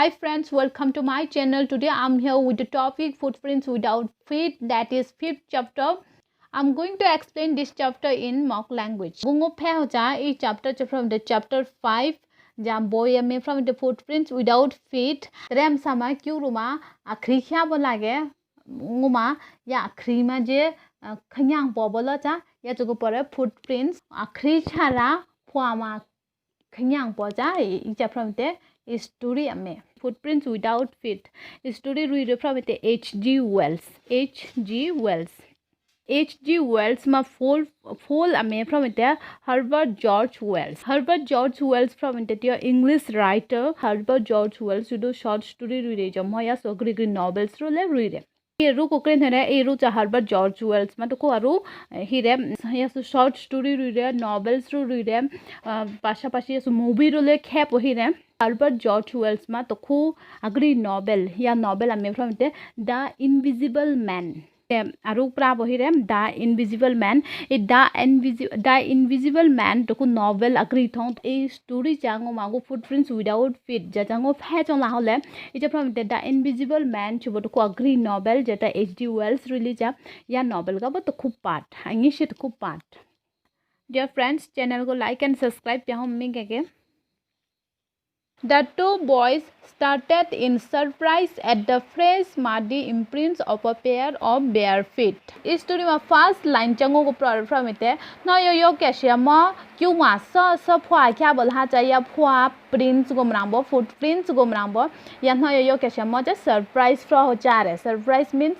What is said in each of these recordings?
Hi friends, welcome to my channel. Today I'm here with the topic footprints without feet, that is fifth chapter. I'm going to explain this chapter in mock language. Bungo phe ho cha e chapter from the chapter 5 jam boy me from the footprints without feet. Rem sama kyu ruma akhri kya bolage nguma ya akhri ma je khanyang bo bola cha ya chugo pore footprints akhri chara phwa ma khanyang bo cha e chapter from the story ame footprints without feet story read from the H.G. Wells. H.G. Wells ma full ame from the Herbert George Wells from the English writer Herbert George Wells do short story read jam ya so Greek novels ro le read ru ko kren thare e ru cha Herbert George Wells ma to ko aru hire ya so short story read novels ro read pasha pashi so movie ro le khe pohire Herbert George Wells ma to khu agri novel ame from the Invisible Man aru pra bohire the Invisible Man the Invisible Man to ku novel agri thong a story chango mago footprints without feet jango phe chong la hole it from the Invisible Man chubo to ku agri novel jeta H.G. Wells release ya novel ka to खूब part angi shit खूब part. Dear friends, channel को like and subscribe पे हम Ming के The two boys started in surprise at the fresh muddy imprints of a pair of bare feet. इस story में first line चंगो को problem from इते न यो कैसे म क्यों मा स फुआ क्या बोल हा चाहिए फुआ प्रिंट्स गोमरांबो फुट प्रिंट्स गोमरांबो या न यो कैसे म जे सरप्राइज फ्रॉ हो जा रहे सरप्राइज मींस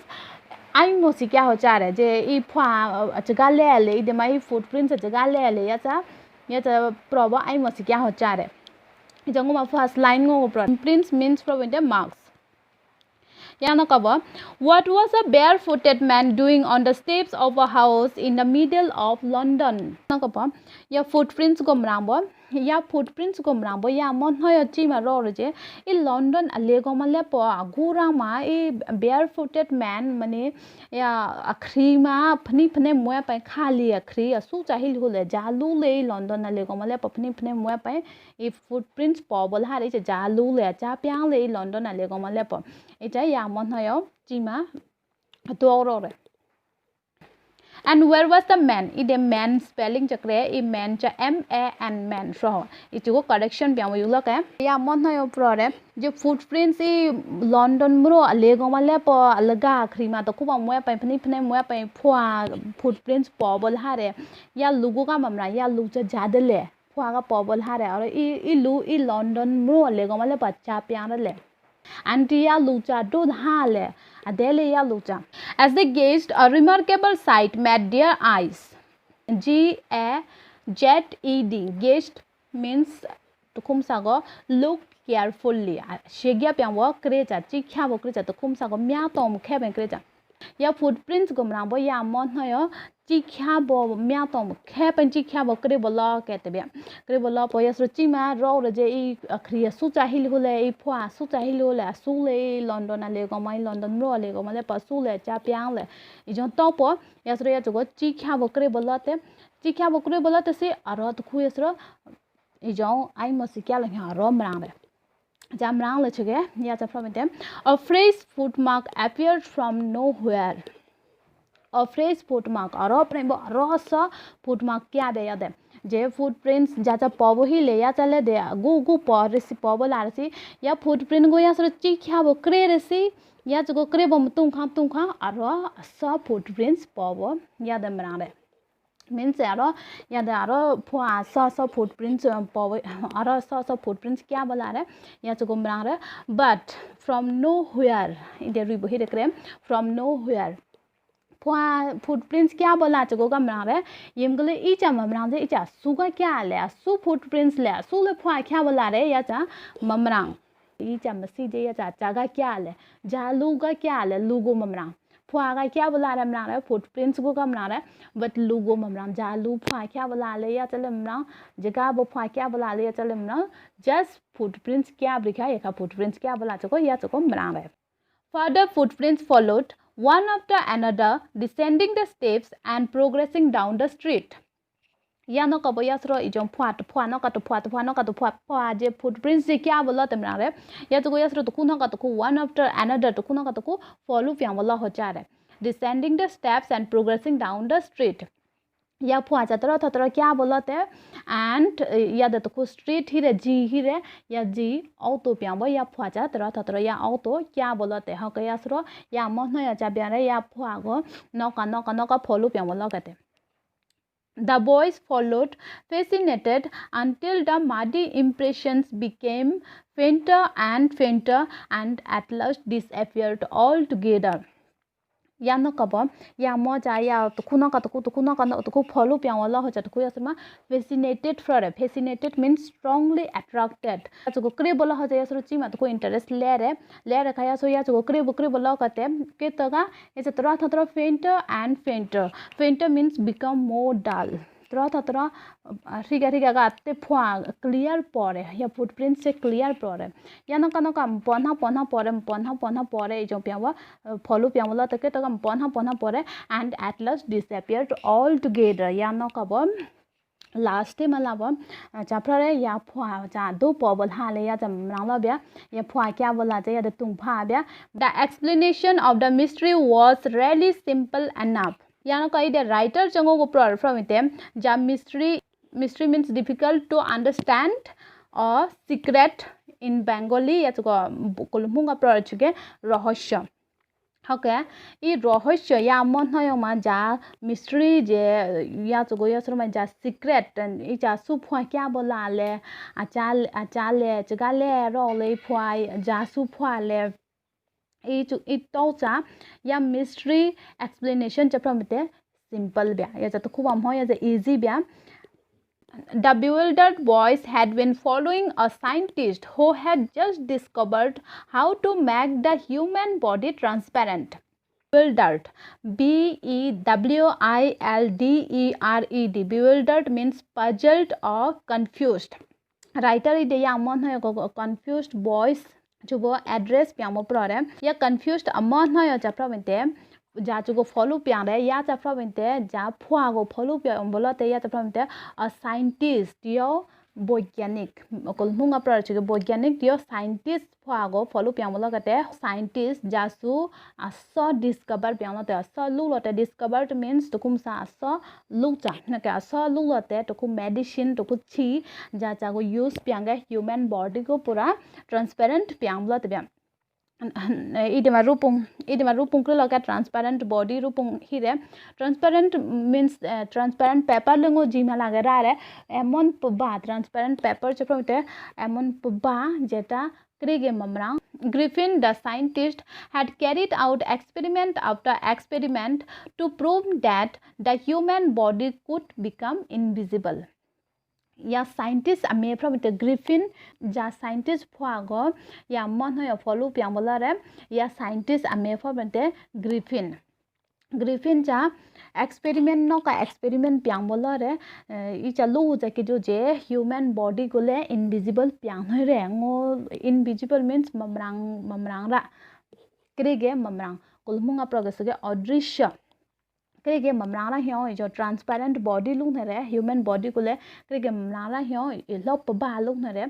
आई मोसी क्या हो जा रहे जे ई फुआ जगह ले इदे माई फुट प्रिंट्स जगह ले या चा प्रॉब्लम आई मोसी क्या हो जा रहे jango ma first line ngo pro prints means from the marks yana cover what was a barefooted man doing on the steps of a house in the middle of London na cover ya footprints gomrambo ya mon hoy chi ma ro je in London ale gomale po agura ma e barefooted man mane ya akhri ma phne moya pai khali akhri asu chahil hole jalu le London ale gomale po phne moya pai e footprints po bol ha re jalu le cha pyang le London ale gomale po eta ya mon hoy chi ma to ro re. And where was the man? Ide man spelling chakre e man cha M-A-N man so ichugo correction pyamo yulo ka ya mon hoyo prore je footprints e London mro alego male po alga akhri ma to kuba moya pai phne moya pai phwa footprints po bol hare ya lugo ka mamra ya lu cha jadele phwa ka po bol hare aur e London mro alego male pa cha pyang le Antia Lucha do hale Adelia Lucha. As they gazed, a remarkable sight met their eyes. G-A-Z-E-D. Gazed means tukum sago look carefully. Shegia pianwa krecha, chikha wo krecha, tukum sago mya tom keben krecha. Ya footprints gomrambo ya mon hoyo chikha bo mya tom keben chikha bo kre bola ketebya. Kre bola po yasro chima ro je I akhri su chahil hole I phwa su chahil hole su le London ale gomai London ro ale gomale pa su le cha pyang le I jon to po yasro ya jogo chikha bo kre bola te se aro to khu yasro I jon ai mo sikya la ha ro mrang Jamrang lechege ya cha from them a fresh footmark appeared from nowhere a fresh footmark aro prebo aro sa footmark kya de ya de je footprints jaja pabo hi le ya chale de gu po resi pabo la resi ya footprint go ya sro chi kya bo kre resi ya go kre bom tung kha aro sa footprints pabo ya de mrang means aro ya da aro phwa sa footprints power aro sa footprints kya bola re ya chu gomrang re but from nowhere in the ribo hide krem from nowhere phwa footprints kya bola chu gomrang re yimgle I cha mamrang de I cha su ga kya le su footprints le su le phwa kya bola re ya cha mamrang I cha masi de ya cha ga kya le jalu ga kya le lugo mamrang phwa ga kya bola ra mrang re footprints go ga mrang re but lugo mamrang jalu phwa kya bola le ya chale mrang jaga bo phwa kya bola le ya chale mrang just footprints kya brikha ya ka footprints kya bola chako ya chako mrang re. Further footprints followed one after another descending the steps and progressing down the street. या no ka bo ya sro ijong phwa no ka to phwa je footprints je kya bola tamra re ya to ya sro to kuno ka to one after another to kuno ka to follow pyang bola ho cha re descending the steps and progressing down the street या phwa cha tara thatra kya bolate and ya da to street hi re ji hi re ya ji auto pyang bo ya phwa cha tara thatra ya auto kya bolate ha ka ya sro ya mo na ya cha bya re ya phwa go no ka follow pyang bola ka te. The boys followed, fascinated, until the muddy impressions became fainter and at last disappeared altogether. या no kabo ya mo ja ya to kuno ka follow pyang wala ho cha to ya sama fascinated fascinated means strongly attracted so ko kre bola ho ja ya so chi ma to interest le re ka ya so ya so kre bola ka te ke to ga ya tra fainter means become more dull tra ठीक है का आते फुआ clear पड़े या footprint से clear पड़े या न कनो काम पन्हा पड़े जो प्यावा फॉलो प्यावला तक तो काम पन्हा पड़े and at last disappeared all together या न कब लास्ट में लाभ चाफ्रे या फुआ चा दो पबल हाले या जम रावला ब्या या फुआ क्या बोला जा या द तुंगफा ब्या the explanation of the mystery was really simple enough या न कई द राइटर चंगो को प्रोर फ्रॉम इट जा mystery means difficult to understand or secret in Bengali या तो कुलमुंगा प्रोर के रहस्य ओके ई रहस्य या मन है मा जा मिस्ट्री जे या तो गोया सर मा जा सीक्रेट ई जा सुफा क्या बोला ले आचाले चगाले रोले फुआई जा सुफा ले ई तो चा या मिस्ट्री एक्सप्लेनेशन चप्रमते सिंपल ब्या या तो खूब हम हो या इजी ब्या. The bewildered boys had been following a scientist who had just discovered how to make the human body transparent. Bewildered, B-E-W-I-L-D-E-R-E-D. Bewildered means puzzled or confused. Writer ide ya amon hoy confused boys जो वो address प्यामो प्रोरे या confused amon hoy ja pravinte जा चुको follow प्यार है या चफ्रा बनते जा फुआ को फॉलो प्यार बोला ते या चफ्रा बनते अ साइंटिस्ट यो वैज्ञानिक कोलमुंगा प्रचुके वैज्ञानिक यो साइंटिस्ट फुआ को फॉलो प्यार बोला करते साइंटिस्ट जासु अस डिस्कवर प्यार लते अस लु लते डिस्कवर्ड मींस तो कुम सा अस लु चा न के अस लु लते तो कुम मेडिसिन तो कुछ छी जा चा को यूज प्यांगे ह्यूमन बॉडी को पूरा ट्रांसपेरेंट प्यार बोला ते इदमा रूपुंग को लगा ट्रांसपेरेंट बॉडी रूपुंग हिरे ट्रांसपेरेंट मींस ट्रांसपेरेंट पेपर लंगो जिमा लगा रहा है एमन पबा ट्रांसपेरेंट पेपर चप्रमिते एमन पबा जेटा क्रेगे ममरा Griffin the scientist had carried out experiment after experiment to prove that the human body could become invisible. या साइंटिस्ट अमे फ्रॉम द ग्रिफिन जा साइंटिस्ट फुआगो या मन हो फॉलो प्यामला रे या साइंटिस्ट अमे फ्रॉम द ग्रिफिन जा एक्सपेरिमेंट नो का एक्सपेरिमेंट प्यामला रे ई चलो हो जाके जो जे ह्यूमन बॉडी को ले इनविजिबल प्याम रे ngो इनविजिबल मींस ममरांग रा क्रेगे ममरांग कुलमुंगा प्रोग्रेस के अदृश्य क्रेगे ममरांग हियो जो ट्रांसपेरेंट बॉडी लुंग रे ह्यूमन बॉडी को ले क्रेगे ममरांग हियो लप बा लुंग रे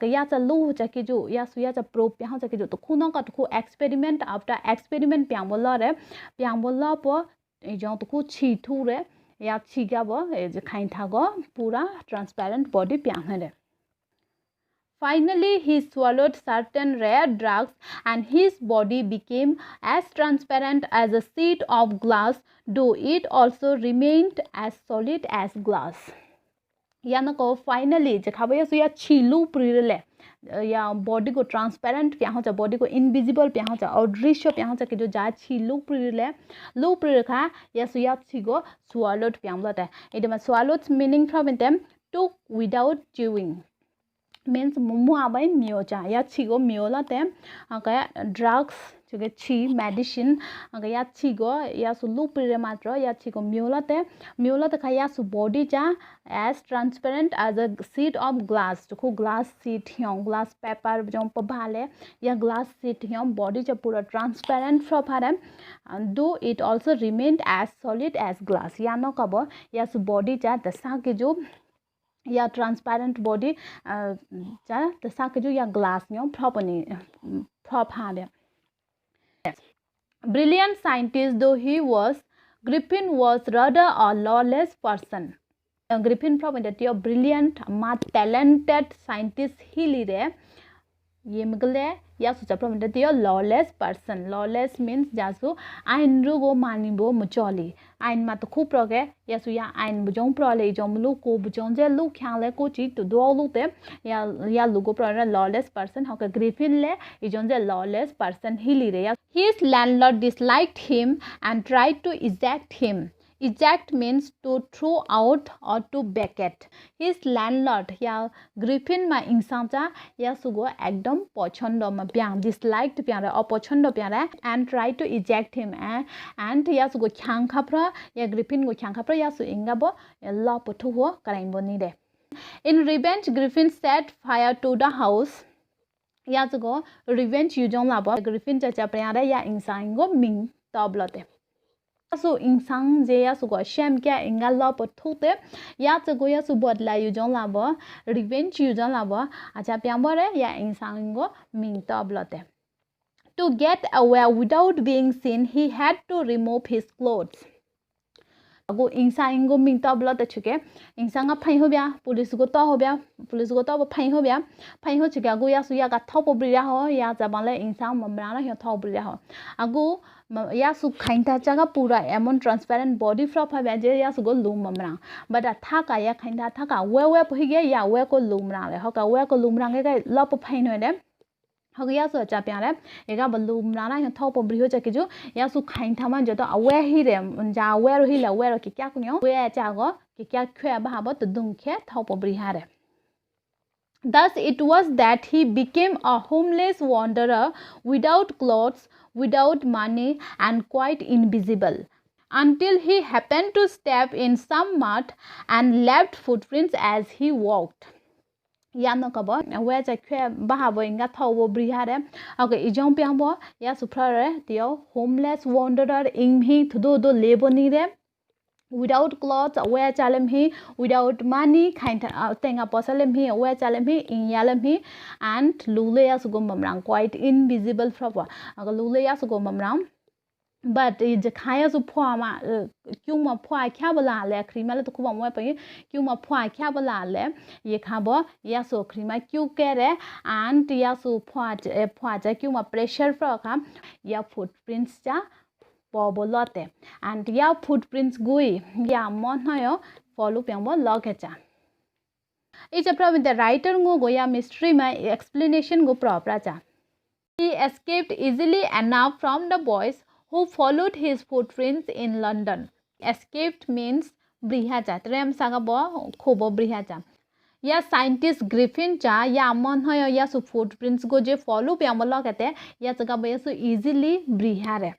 या च लु जाके जो या सुया च प्रोब प्या जाके जो तो खुनो का तो एक्सपेरिमेंट आफ्टर एक्सपेरिमेंट प्यामला रे प्यामला प जो तो छी थू रे या छिगा ब जे खाइन थागो पूरा ट्रांसपेरेंट बॉडी प्याम रे. Finally, he swallowed certain rare drugs and his body became as transparent as a sheet of glass, though it also remained as solid as glass. याना को फाइनली जखाबे या सुया छिलू प्रिरले या बॉडी को ट्रांसपेरेंट प्या हो बॉडी को invisible प्या हो अदृश्य प्या हो के जो जा छिलू प्रिरले लू प्रिरखा या सुया छिगो swallowed प्यामलते इदमा swallowed meaning from them took without chewing. means mumu abai miocha ya chigo miola te aka drugs chuge chi medicine aka ya chigo ya su lupire matro ya chigo miola te kaya su body cha as transparent as a sheet of glass to glass sheet hyong glass paper jom pabhale ya glass sheet hyong body cha pura transparent from hare and though it also remained as solid as glass ya no kabo ya su body cha dasa ke jo या transparent body जा तसा के जो या glass न्यो properly prop हादे brilliant scientist though he was Griffin was rather a lawless person Griffin probably a brilliant talented scientist he lire ये मगले या सुचा प्रॉब्लम दियो लॉलेस पर्सन लॉलेस मीन्स जासु आइन रुगो मानिबो मुचोली आइन मा तो खूब प्रगे या सु या आइन बुजों प्रले जोमलु को बुजों जे लु ख्याले को ची तो दो लु ते या लुगो प्रले लॉलेस पर्सन होके ग्रिफिन ले इजों जे लॉलेस पर्सन ही ली रे his landlord disliked him and tried to eject him Eject means to throw out or to vacate. His landlord या Griffin मा इंसान चा या सुगो एकदम पछंद मा प्यां disliked प्यां रे अपछंद प्यां रे and try to eject him and या सुगो ख्यांग खाप्रा या Griffin गो ख्यांग खाप्रा या सु इंगा बो ल पथु हो कराइन बो नि दे In revenge Griffin set fire to the house या सुगो revenge युजों लाबो Griffin चा प्यां रे या इंसान गो Ming तबलते so insang je ya su go shem kya inga la po thute ya zu go ya su bot la yu jong la bo revenge yu jong la bo acha pyang bo re ya insang go ming ta blote to get away without being seen he had to remove his clothes ago insang go ming ta blote chuke insang a phai ho bya police go ta ho ba phai ho chuke ago ya su ya ga thau po bri ya ho ya ja bang le insang mamra na hi thau bri ya ho ago या सु खाइंता चागा पूरा एमन transparent body फ्रॉप है जे या सु गो लुममरा but था का या खाइंता था का वे पहि गे या वे को लुमरा ले हका वे को लुमरा गे लप फाइन होय दे हक या सु चा प्या रे एगा बलुमरा ना थौ प ब्रिहो चा के जो या सु खाइंता मा जो तो अवे ही रे जा वे रो ही ला वे रो के क्या कुन्यो वे चा गो के क्या ख्या बा बत दुंखे थौ प ब्रिहा रे Thus it was that he became a homeless wanderer without clothes, without money and quite invisible until he happened to step in some mud and left footprints as he walked. Yano kabo we cha khwe ba bo inga thobo brihare okay ijong pyangbo ya suprare tio homeless wanderer inghi thudo do leboni re without clothes we chalem hi without money kind tenga posalem hi we chalem hi in yalem hi and lule ya sugom mamrang quite invisible from aga lule ya sugom mamrang but je khaya su phwa ma kyung ma phwa kya bala le krima le to ku ba mo pa kyung ma phwa kya bala le ye kha bo ya so krima kyu ke re and ya su phwa ja kyung ma pressure fra kha ya footprints ja Bobolote and ya footprints gui ya mon hoyo follow pyangbo logecha each problem the writer go goya mystery my explanation go proper cha he escaped easily enough from the boys who followed his footprints in London escaped means briha cha trem saga bo khobo briha cha या scientist Griffin चा या मन होयो या सु footprints go je follow pyangbo logete या जगह बे सु easily briha re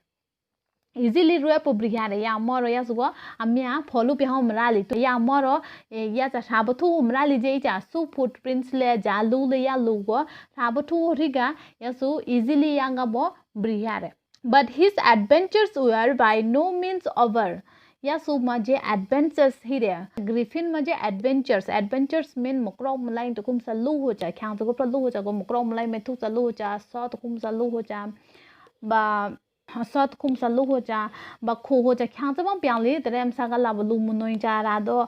easily ruwa po brigade ya moro ya sugo amia follow pe homra li to ya moro ya cha sabothu homra li je cha su footprints le ja lu le ya lu go sabothu riga ya su easily yanga bo brigade but his adventures were by no means over या सु मजे adventures hi re griffin मजे adventures mean mokro mulai to kum salu ho cha khyang to ko lu ho cha go mokro mulai me thu salu ho cha so to kum salu ho cha ba सत खुम सलु हो जा बखो हो जा ख्यां जबं प्यांले तरेम saga लाबलु मुनोइ जा रादो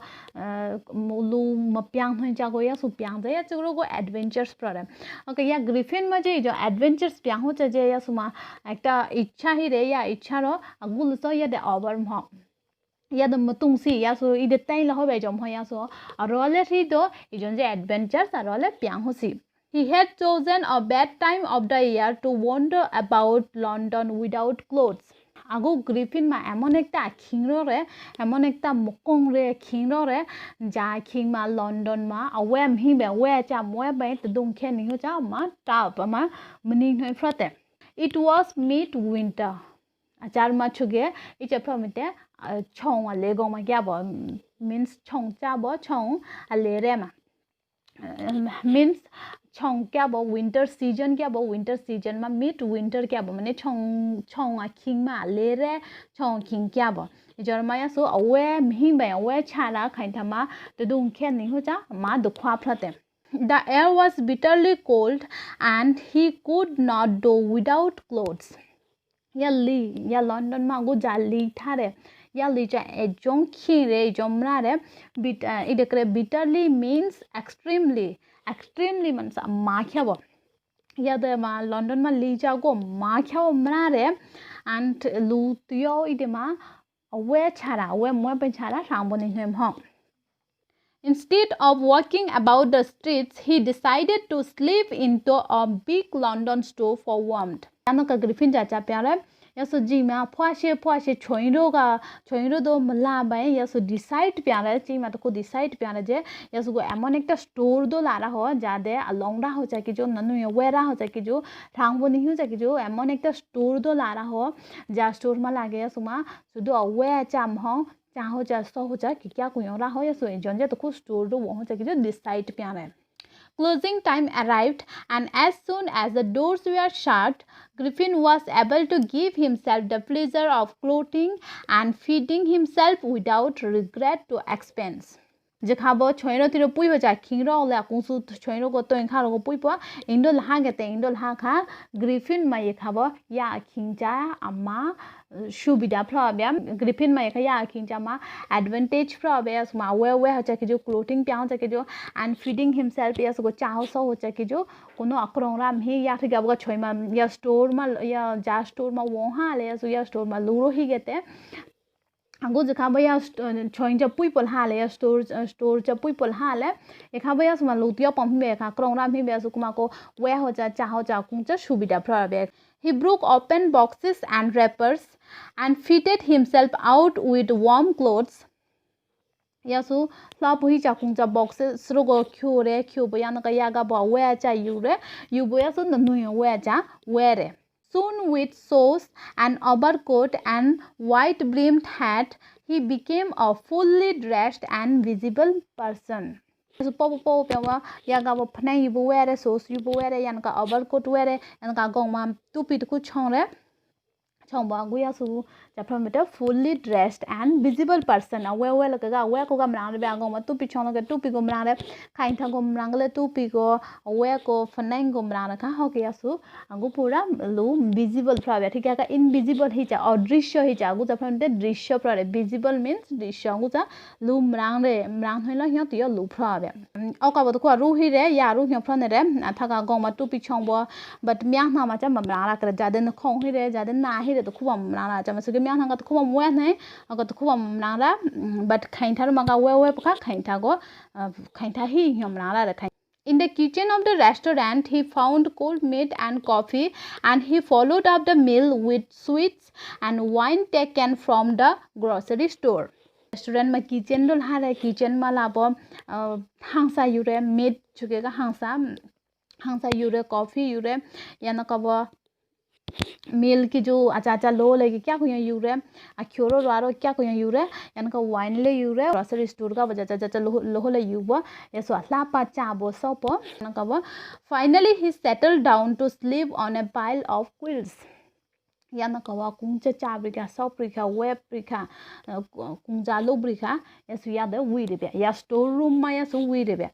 मुलु मप्यांग होइ जा गोया सु प्यांग जा या चुरो गो एडवेंचर्स प्रोग्राम ओके या ग्रिफिन मजे जो एडवेंचर्स प्यांग हो जा जे या सुमा एकटा इच्छा hi re या इच्छा रो अगुल सो या दे ओवर म या द मतुंगसी या सो इ दे ताइ ल होबे जम हो या सो रोले रि दो इ जोन जे एडवेंचर्स रोले प्यांग होसी He had chosen a bad time of the year to wander about London without clothes. আগো গ্রিফিন মা এমন একটা খিংরে এমন একটা মকং রে খিংরে যা খিং মা লন্ডন মা ওয়েম হি বে ওয়ে চা মোয়ে বে তদুং खे नि हो चा मा टाप मा मनी नय फ्रते it was mid winter achar ma chuge icha phamite chong ale go ma kya bo means chong cha bo chong ale re ma means chong क्या बो winter season क्या बो winter season मा mid winter क्या बो माने chong king मा ले रे chong king क्या बो जर माया सो अवे मिहि बे अवे छाला खाइथा मा तदुं खे नि हो जा मा दुखवा फ्रते The air was bitterly cold and he could not do without clothes या लंदन मा गो जाली थारे या लीचा ए जों खिरे जोमरा रे इदकरे bitterly means extremely means माख्याबो या दे मा लंदन मा लीचा गो माख्याबो मरा रे and लुतियो इदे मा अवे छारा अवे मोय पे छारा सांबोनि हेम ह Instead of walking about the streets, he decided to sleep into a big London store for warmth. Yanaka Griffin jacha pyare yaso ji ma phwashe choiro do mala bai yaso decide pyare ji ma to ko decide pyare je yaso go emon ekta store do lara ho jade alongda ho cha ki jo nanu wera ho cha ki jo thangbo ni ho cha ki jo emon ekta store do lara ho ja store ma lage yaso ma sudu awe cham ho चाहो जा सो हो जा कि क्या कोई और हो या सो जन जे तो को स्टोर दो वहां जा कि जो डिसाइड पे आवे Closing time arrived and as soon as the doors were shut Griffin was able to give himself the pleasure of clothing and feeding himself without regret to expense जेखाबो छोइरो तिरो पुइबो जा खिंरो ले कुसु छोइरो को तो इंखा रो पुइबो इंडो लहा गेते इंडो लहा खा Griffin मा येखाबो या खिंजा अम्मा सुबिदा फ्रबे ग्रिफिन मा येखा खिंजा मा एडवांटेज फ्रबे मा वे हो जाके जो क्लोथिंग प्याउ जाके जो and feeding himself yes go चाहो सो हो जाके जो कोनो अकरोंरा मे या थिगाबो छोइमा या स्टोर मा या जा स्टोर मा वहा ले या स्टोर मा लुरो ही गेते आगो जखाबो या छोइन ज पुइपल हाले स्टोर ज पुइपल हाले एखाबो या समा लुतिया पम्बे खा क्रोंरा मे बे सुकुमा को वे हो जा चाहो जा कुं ज सुबिदा फ्रबे he broke open boxes and wrappers and fitted himself out with warm clothes yasu la pui cha kung cha boxes rogo khure bo ya na ka ya ga ba we cha yu bo ya so nu we cha were Soon with shoes and overcoat and white-brimmed hat, he became a fully dressed and visible person. So po pewa yaga bo phnai yu wear shoes yu wear yan ka overcoat wear yan ka gong ma tupi ku chong re chong ba gu ya su ja from fully dressed and visible person awe ga awe ko ga mrang ba gong ma tupi chong ga tupi go mrang re khain tha go mrang le tupi go awe ko phnai go mrang ka ho ke ya su agu pura lu visible fra ba thik ka invisible hi cha adrishya hi cha agu ja from drishya fra re visible means drishya agu ja lu mrang hoi la hya ti lu fra ba au ka bo ko ru hi re ya ru hya fra ne re tha ga gong ma tupi chong bo but myang na ma cha mrang la ka ja den khong hi re ja den na hi तो खूब मनाना जब से म्यां हंगा तो खूब मुए नहीं अगर तो खूब मनाना बट खाइन था मगा वे पका खाइन था गो खाइन था ही मनाना रे खाइन In the kitchen of the restaurant, he found cold meat and coffee, and he followed up the meal with sweets and wine taken from the grocery store. Restaurant में kitchen लो हाँ रे kitchen में लाबो हंसा यूरे meat चुके का हंसा यूरे coffee यूरे या न कबो मिल की जो आचा लो लेके क्या कोई यूरे अख्योरो रारो क्या कोई यूरे यानका वाइन ले यूरे ग्रोसरी स्टोर का बजा चाचा लो ले यूबो यसो हला पाचा बो सोपो यानका बो finally he settled down to sleep on a pile of quilts यानका वा कुंचे चाब्रिका सोप्रिका वेप्रिका कुंजा लोब्रिका यसो याद वीरेबे या स्टोर रूम मा यसो वीरेबे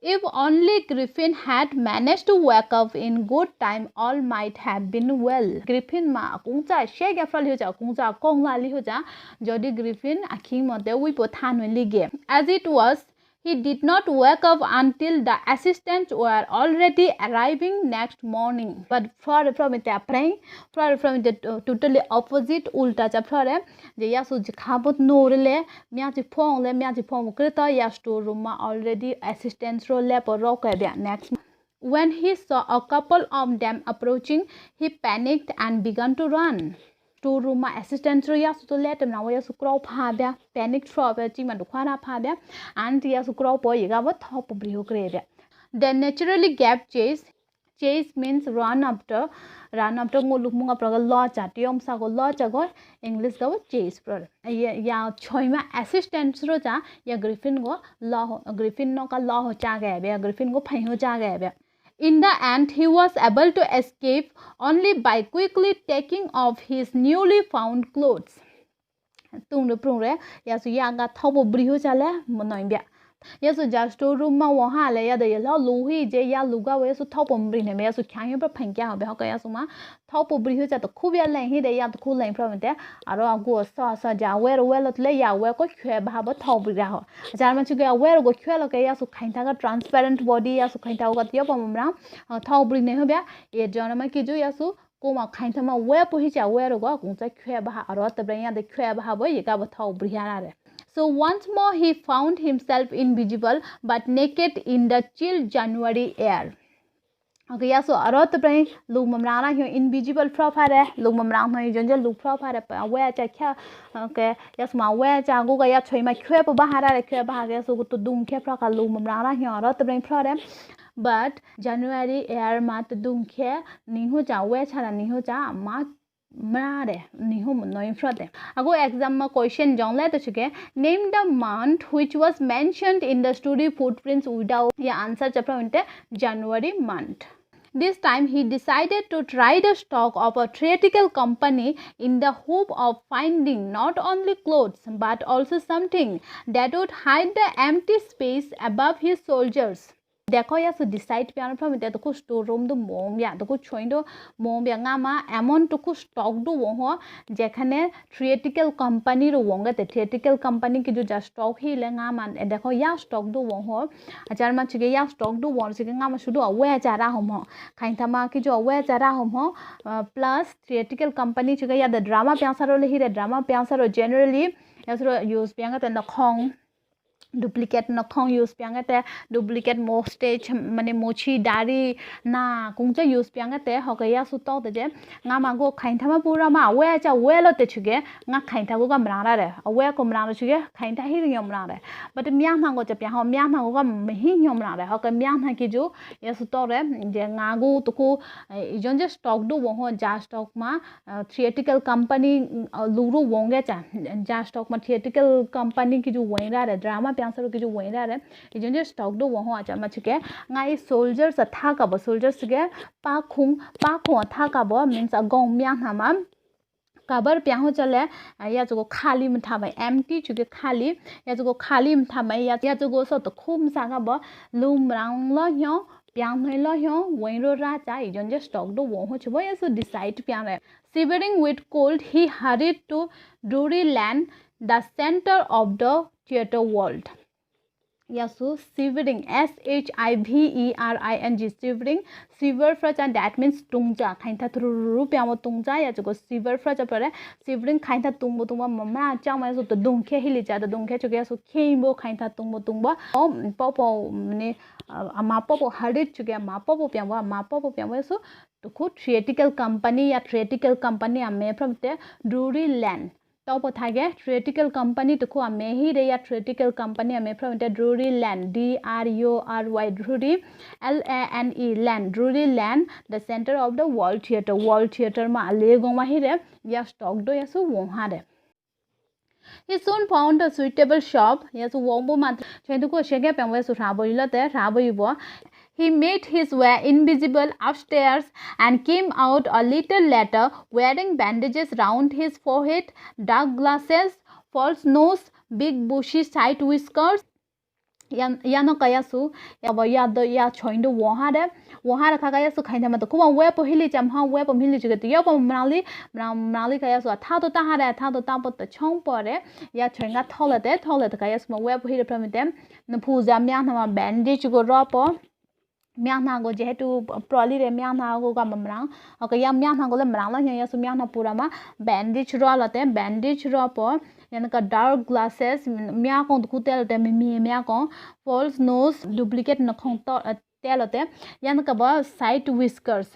If only Griffin had managed to wake up in good time, all might have been well. Griffin ma kungcha shege afral hoja kungcha kongla li hoja jodi Griffin akhi mote wi pothan lige. As it was, he did not wake up until the assistants were already arriving next morning. But from the totally opposite ulta cha phare je ya su khabot norle mya ji phong kreta ya store room ma already assistants ro le por ro ka next. When he saw a couple of them approaching, he panicked and began to run. Store room में assistant रो या तो late ना वो या सुक्रो फा बे panic throw बे ची मन दुखाना फा बे एंड या सुक्रो पो येगा वो थॉप ब्रियो करे बे then naturally gap chase means run after ngo lukmunga praga law cha tiom sa go law cha go english go chase pro ya choima assistant ro cha ya griffin go law griffin no ka law ho cha ga be griffin go phai ho cha ga be in the end he was able to escape only by quickly taking off his newly found clothes tung de prung re ya su ya ga thobo bri ho cha le monoi bia या सो जा store room में वहाँ ले या दे ला लूही जे या लुगा वे सो थौ पम्ब्री ने या सो ख्यायो पर फंक्या हो बे हो कया सो मा थौ पम्ब्री हो जा तो खूब या ले ही दे या तो खूब ले फ्रॉम ते आरो आगो सा जा वे लत ले या वे को खे भाबो थौ ब्रिया हो जार मा छुगे वे गो खे लके या सो खाइता का ट्रांसपेरेंट बॉडी या सो खाइता का तियो पमरा थौ ब्रि ने हो बे ए जन मा कि जो या सो को मा खाइता मा वे पोहि जा वे रो गो गुंचा खे भा आरो तबरे या दे खे भा बो ये का थौ ब्रिया रे So once more he found himself invisible but naked in the chill January air. Okay, yeah, so arot pray lug mamrana hi invisible from hare lug mamram hi jonje lug from hare we cha kha okay yes ma we cha go ga ya choi ma khwe pa bahara re khwe bahara so to dung khe fra ka lug mamrana hi arot pray from hare but January air ma to dung khe ni ho cha we cha na ni ho cha ma mare ni ho no in front ago exam ma question jong le to chike name the month which was mentioned in the story footprints without ya answer chapter inte January month. This time he decided to try the stock of a theatrical company in the hope of finding not only clothes but also something that would hide the empty space above his shoulders. देखो या so decide piano from इते तो store room दो मोम या तो छोइंदो मोम या गामा एमन तो स्टॉक दो वो जेखाने थिएट्रिकल कंपनी रो वंगे ते थिएट्रिकल कंपनी की जो जा स्टॉक ही ले गामा देखो या स्टॉक दो वो आचार मा छिगे या स्टॉक दो वो छिगे गामा शुदो अवे चारा हम खाइथा मा की जो अवे चारा हम प्लस थिएट्रिकल कंपनी छिगे या द ड्रामा प्यासा रो ले ही द ड्रामा प्यासा रो जनरली या सो यूज पियांगा ते नखोंग डुप्लीकेट नखों यूज पियांगे ते डुप्लीकेट मोस्टेज माने मोची दारी ना कुंचा यूज पियांगे ते हकया सुतो ते जे nga मागो खाइथा मा पूरा मा वे चा वे लते छुगे nga खाइथा को मरारा रे वे को मरारा छुगे खाइथा ही यमरा रे बट म्या मागो च प्या हो म्या मागो का मही यमरा रे हक म्या ना की जो ये सुतो रे जे ngago तो को इजन जे स्टॉक दो वो जा स्टॉक मा थिएट्रिकल कंपनी लुरु वोंगे चा जा स्टॉक मा थिएट्रिकल कंपनी की जो वेरा रे ड्रामा प्यांसर की जो वेरा रे इजन जे स्टॉक दो वो आचा मा छके ngai soldiers था का soldiers के पाखुं था का मींस गong म्या नामा काबर प्याहो चले या जो खाली मथा भाई एम्प्टी चुके खाली या जो खाली मथा भाई या जो सो तो खूब सागा ब लुम रांग ल ह्यो प्याम है ल ह्यो वेरो राजा इजन जे स्टॉक दो वो छबो या सो डिसाइड प्याम रे shivering with cold he hurried to Drury Lane, the center of the theater world. Yes, so shivering, shivering, shiver fracha, that means tungja, kainta thru pyamo tungja ya jo shiver fracha pare shivering kainta tungbo tungba mama chama so to dungkhe hili ja da dungkhe choge so kheimbo kainta tungbo tungba popo ne ma popo hadit choge ma popo pyamo so to ko theatrical company ya theatrical company ame from the Drury Lane top thage theatrical company to ko ame hi re ya theatrical company ame from the Drury Lane DRURY Drury LANE Lane Drury Lane the center of the world theater ma le go ma hi re ya stock do ya so wo ha re he soon found a suitable shop ya so wo bo ma chedu ko shege pamwe so rabo ilate rabo ibo. He made his way invisible upstairs and came out a little later wearing bandages round his forehead, dark glasses, false nose, big bushy side whiskers. या न कया सु या the या छोइन दो वहा रखा कया सु खाइन मत को वे पहिली चम हा वे पहिली जगत या मनाली कया सु था तो ता पत छों परे या छोइंगा थलते कया सु वे पहिली प्रमिते न पूजा म्या न बैंडेज को रप म्याना गो जेहेतु प्रॉली रे म्याना गो का ममरा ओके या म्याना गो ले मराला या सु म्याना पूरा मा बैंडेज रलते बैंडेज रप यानी का डार्क ग्लासेस म्या को कुतेलते म्या को फॉल्स नोज डुप्लीकेट नखों तो तेलते यानी का ब side whiskers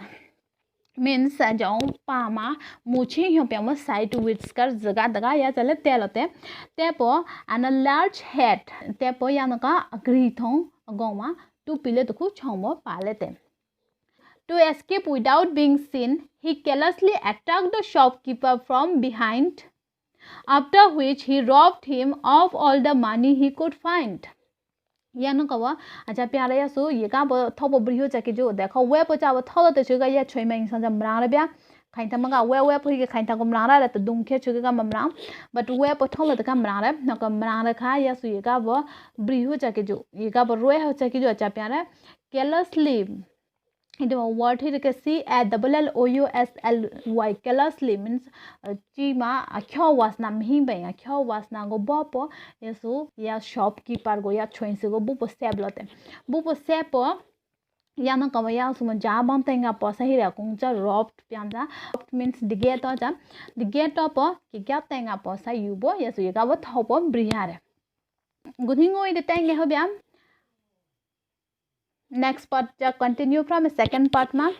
means jong pa ma mu chi hyong pyang ma side with skar zaga daga ya chale telote tepo and a large head tepo yan ka agri thong goma tu pile to khu chongmo palete. To escape without being seen, he carelessly attacked the shopkeeper from behind, after which he robbed him of all the money he could find. Yano kawa acha pyare ya so ye ka bo thobo brio cha ki jo dekho we po cha bo thodo te chu ga ya choi mai sang jam rang la bya khain ta ma ga we pho ki khain ta kom rang la ta dung khe chu ga mam rang but we po thodo te kam rang la na kam rang la kha ya so ye ka bo brio cha ki jo ye ka bo roe ho cha ki jo acha pyare carelessly. It what he can see at LLOUSLY carelessly means chi ma akyo was na mi ba akyo was na go bopo yesu ya shopkeeper go ya choin se go bu seb lote bu seb po ya na ka ya su ma ja bam tenga po sa hi ra kung cha robbed pyam da means dige to ja dige to po ki kya tenga po sa yu bo yesu ya ga bo tho po brihare gudhingoi de tenge ho byam. Next part continue from second part ma